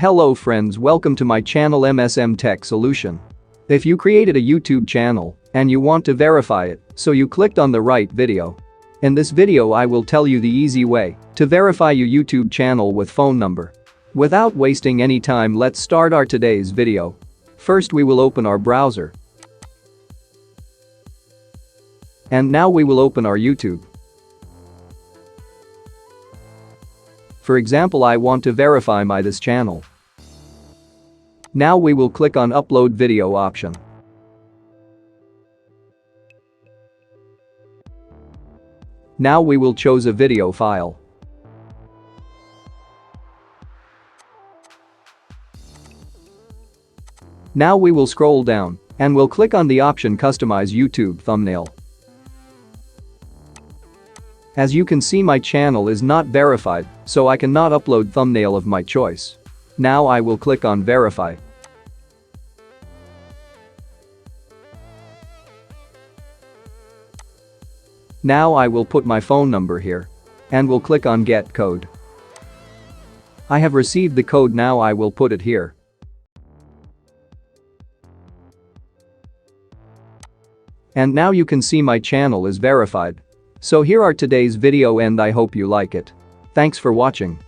Hello friends, welcome to my channel MSM Tech Solution. If you created a YouTube channel and you want to verify it, so you clicked on the right video. In this video I will tell you the easy way to verify your YouTube channel with phone number. Without wasting any time, let's start our today's video. First we will open our browser. And now we will open our YouTube. For example, I want to verify this channel. Now we will click on Upload Video option. Now we will choose a video file. Now we will scroll down and we'll click on the option Customize YouTube Thumbnail. As you can see, my channel is not verified, so I cannot upload thumbnail of my choice. Now I will click on Verify. Now I will put my phone number here and will click on Get Code. I have received the code, now I will put it here. And now you can see my channel is verified. So here are today's video and I hope you like it. Thanks for watching.